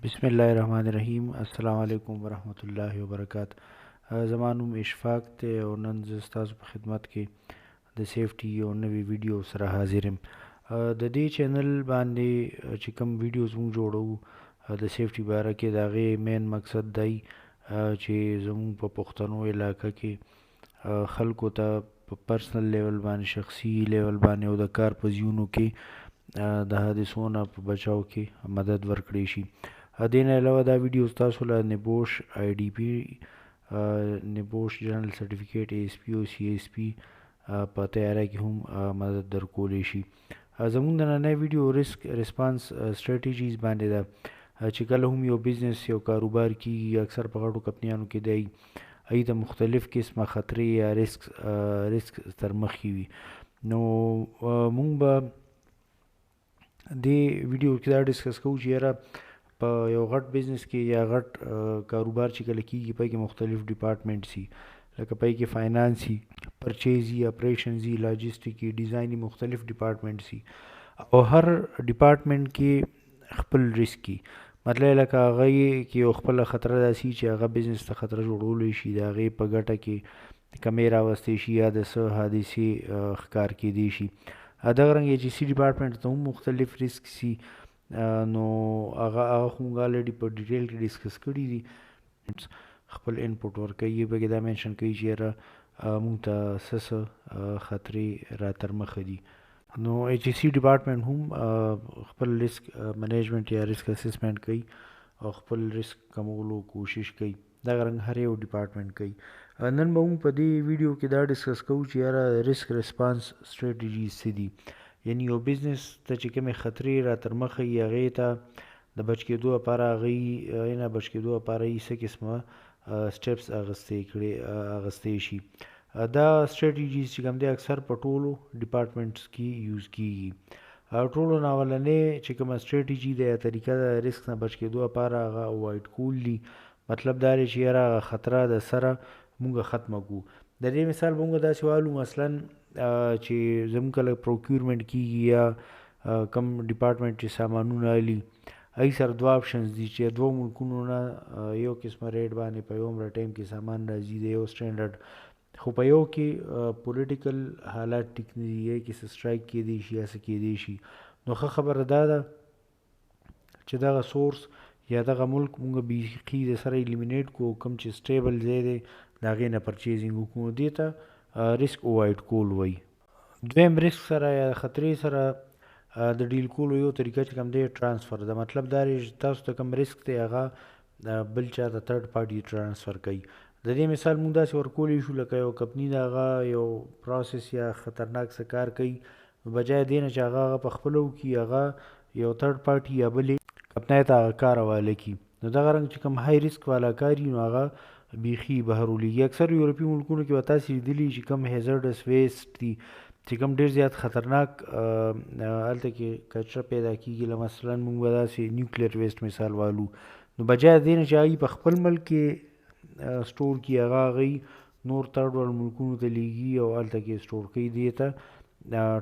बिस्मिल्लाहिर्रहमानिर्रहीम। अस्सलाम वालेकुम वरहमतुल्लाहि वबरकातुहू। زما نوم اشفاق دی او نن زه ستاسو په خدمت کې د سیفټي یو نوی ویډیو سره حاضر یم. د دې چینل باندې چې کوم ویډیوز موږ جوړو د سیفټي باره کې، د هغې مین مقصد دی چې زموږ په پښتنو علاقه کې خلکو ته په پرسنل لیول باندې، شخصي لیول باندې او د کار په ځایونو کې د حادثو نه په بچاو کې مدد ورکړی شي. دې نه علاوه دا ویډیو ستاسو له نبوش آی ډي پي، نبوش جنرال سرټیفیکیټ اے اس پي او سی اس پي په تیاره کې هم مدد درکولی شي. زموږ نننی ویډیو ریسک ریسپانس سټریټیجیز باندې ده چې کله هم یو بزنس یو کاروبار کیږي، اکثر په غټو کمپنیانو کې دی، هغې ته مختلف قسمه خطرې یا ریسک تر مخکې وي. نو مونږ به دې ویډیو کې دا ډسکس کوو چې یاره په یو غټ بزنس کې یا غټ کاروبار چې کله کېږي، پای کې مختلف ډپارټمنټس وي، لکه پای کې فاینانس وي، پرچیز وي، اپریشنز وي، لاجسټیک وي، ډیزاین وي، مختلف ډپارټمنټس وي او هر ډپارټمنټ کې خپل ریسک وي. مطلب لکه هغه کې یو خپله خطره داسي چې هغه بزنس ته خطره جوړولی شي، د هغې په ګټه کې کمې راوستی شي یا د څه حادثې ښکار کېدی شي. دغه رنګ ایچ سی ډپارټمنټ ته هم مختلف ریسک سي، نو هغه خو موږ الریډي په ډیټیل کې ډسکس کړي دي. خپل انپوټ ورکوي، پکې دا مینشن کوي چې یاره موږ ته څه خطرې را تر مخه دي. نو ایچ سی ډپارټمنټ هم خپل ریسک منیجمنټ یا ریسک اسسمنټ کوي او خپل ریسک کمولو کوشش کوي. دغه رنګ هر یو ډپارټمنټ کوي. نن به موږ په دې ویډیو کې دا ډسکس کوو چې یاره ریسک ریسپانس سټریټیجیز څه دي، یعنی یو بزنس ته چې کومې خطرې را تر مخه یي، هغې ته د بچ کېدو لپاره هغې نه بچ کېدو لپاره یې څه قسمه سټیپس اخیستی شي. دا سټریټیجیز چې کوم دی اکثر په ټولو ډپارټمنټس کې یوز کېږي. ټولو نه اولنۍ چې کومه سټریټیجي ده یا طریقه ده د ریسک نه بچ کېدو لپاره، هغه اوایډ کول دي. مطلب دا دی چې یاره هغه خطره د سره مونږ ختمه کړو. د دې مثال به مونږ داسې والو، مثلا چې زموږ کله پروکیورمنټ کېږي یا کم ډپارټمنټ چې سامانونه اخلي، هغې سره دوه آپشنز دي چې دوه ملکونو نه یو قسمه ریټ باندې په یو عمره ټایم کې سامان راځي د یو سټینډرډ، خو په یو کې پولیټیکل حالات ټیک نه دي، یو کې څه سټرایک کېدی شي یا څه کېدی شي. نو ښه خبره دا ده چې دغه سورس یا دغه ملک مونږ بیخي د سره الیمینیټ کړو، کوم چې سټیبل ځای دی د هغې نه پرچیزینګ وکړو. دې ته ریسک اوایډ کول وایي. دویم ریسک سره یا خطرې سره د ډیل کولو یو طریقه چې کوم دی ټرانسفر ده. مطلب دا دی چې تاسو ته کوم ریسک دی هغه بل چا ته تھرډ پارټي ټرانسفر کوي. د دې مثال موږ داسې ورکولی شو لکه یو کمپني د هغه یو پروسس یا خطرناک څه کار کوي، بجای دې نه چې هغه په خپله وکړي، هغه یو تھرډ پارټي یا بلې کمپنۍ ته هغه کار حواله کړي. نو دغه رنګ چې کوم های ریسک والا کار وي، نو هغه بیخي بهر ولیږي. اکثر یورپي ملکونو کې به تاسې لیدلي چې کوم هیزرډس ویسټ دي چې کوم ډېر زیات خطرناک هلته کې کچره پیدا کېږي، لکه مثلا موږ به داسې نیوکلیر ویسټ مثال والو، نو بجای دې نه چې هغوی په خپل ملک کې سټور کړي، هغه هغوی نور تھرډ ورلډ ملکونو ته لیږي او هلته کې سټور کوي. دې ته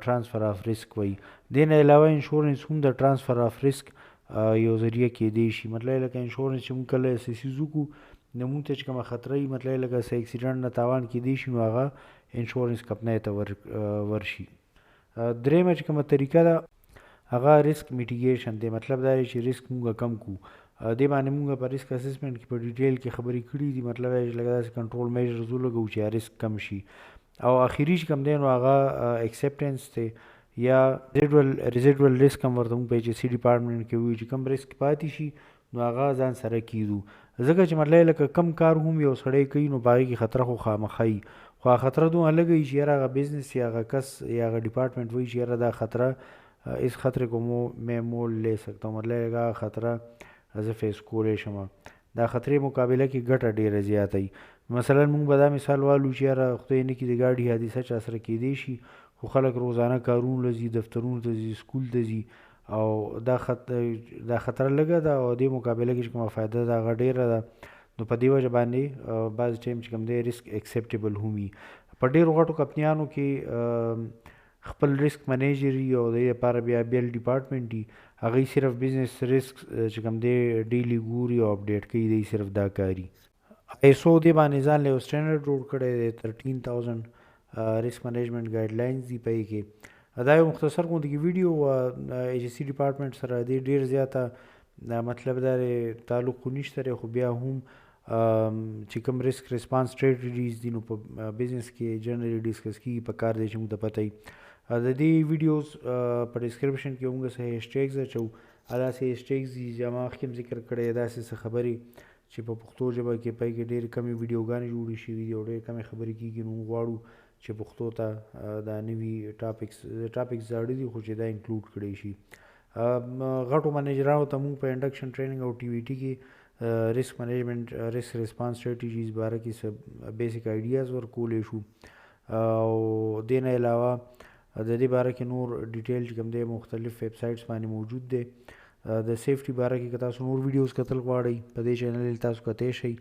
ټرانسفر آف ریسک وایي. دې نه علاوه انشورنس هم د ټرانسفر آف ریسک یو ذریعه کېدی شي. مطلب لکه انشورنس چې موږ کله څه څیز وکړو، نو موږ ته چې کومه خطره وي، مطلب لکه څه اکسیډنټ نه تاوان کېدی شي، نو هغه انشورنس کمپنۍ ته ورشي. درېیمه چې کومه طریقه ده هغه ریسک میټیګیشن دی. مطلب دا دی چې ریسک موږ کم کړو. دې باندې موږ په ریسک اسسمنټ کې په ډیټیل کې خبرې کړي دي. مطلب دا چې لکه داسې کنټرول میجرز ولګوو چې ریسک کم شي. او اخري چې کوم دی نو هغه ایکسپټنس دی یا ریزیډول ریسک هم ورته موږ په ایچ سی ډپارټمنټ کې وایو، چې کم ریسک پاتې شي نو هغه ځان سره کېږدو. ځکه چې مطلب لکه کم کار هم یو سړی کوي، نو په هغې کې خطره خو خامخا وي، خو هغه خطره دومره لږه وي چې یاره هغه بزنس یا هغه کس یا هغه ډپارټمنټ وایي چې یاره دا خطره اس خطرے کو میں مول لے سکتا ہوں، مطلب هغه خطره زه فیس کولی شم. دا خطرې مقابله کې ګټه ډېره زیاته وي. مثلا موږ به دا مثال والو چې یاره خدای نه کړي د ګاډي حادثه چا سره کېدی شي، خو خلک روزانه کارونو ته ځي، دفترونو ته ځي، سکول ته ځي، او دا خطره لږه ده او دې مقابله کې چې کومه فایده ده هغه ډېره ده. نو په دې وجه باندې بعض ټایم چې کوم دی ریسک ایکسپټیبل هم وي. په ډېرو غټو کمپنیانو کې خپل ریسک منیجر وي او د دې لپاره بیا بیل ډپارټمنټ وي، هغوی صرف بزنس ریسک چې کوم دی ډیلی ګوري او اپډیټ کوي، دی صرف دا کاري. ISO دې باندې ځان له یو سټینډرډ جوړ کړی دی 13000 ریسک منیجمنټ ګایډ لاینز دي په کې. دا یو مختصر غوندې کې ویډیو HSC ډپارټمنټ سره دې ډېر زیاته مطلب دا تعلق خو نشته دی، خو بیا هم چې کوم ریسک ریسپانس سټریټجیز دي نو په بزنس کې جنرالي ډسکس کېږي، په کار دی چې موږ ته پته وي. د دې ویډیوز په ډسکرپشن کې موږ څه هیشټیګز اچوو، داسې هیشټیګز دي چې ما مخکې هم ذکر کړی، داسې څه خبرې چې په پښتو ژبه کې پای کې ډېرې کمې ویډیوګانې جوړې شوي دي او ډېرې کمې خبرې کېږي. نو موږ غواړو چې پښتو ته دا نوي ټاپکس زاړه دي خو چې دا انکلوډ کړی شي. غټو منیجرانو ته موږ په انډکشن ټریننګ او TVT کې ریسک منیجمنټ ریسک ریسپانس سټریټجیز باره کې څه بیسیک آیډیاز ورکولی شو، او دې نه علاوه د دې باره کې نور ډیټیل چې کوم دی مختلف ویب سایټس باندې موجود دی. د سیفټي باره کې که تاسو نور ویډیوز کتل غواړئ په دې چینل تاسو کتی شئ،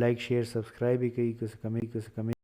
لایک شیر سبسکرایب یې کوئ، که څه کمې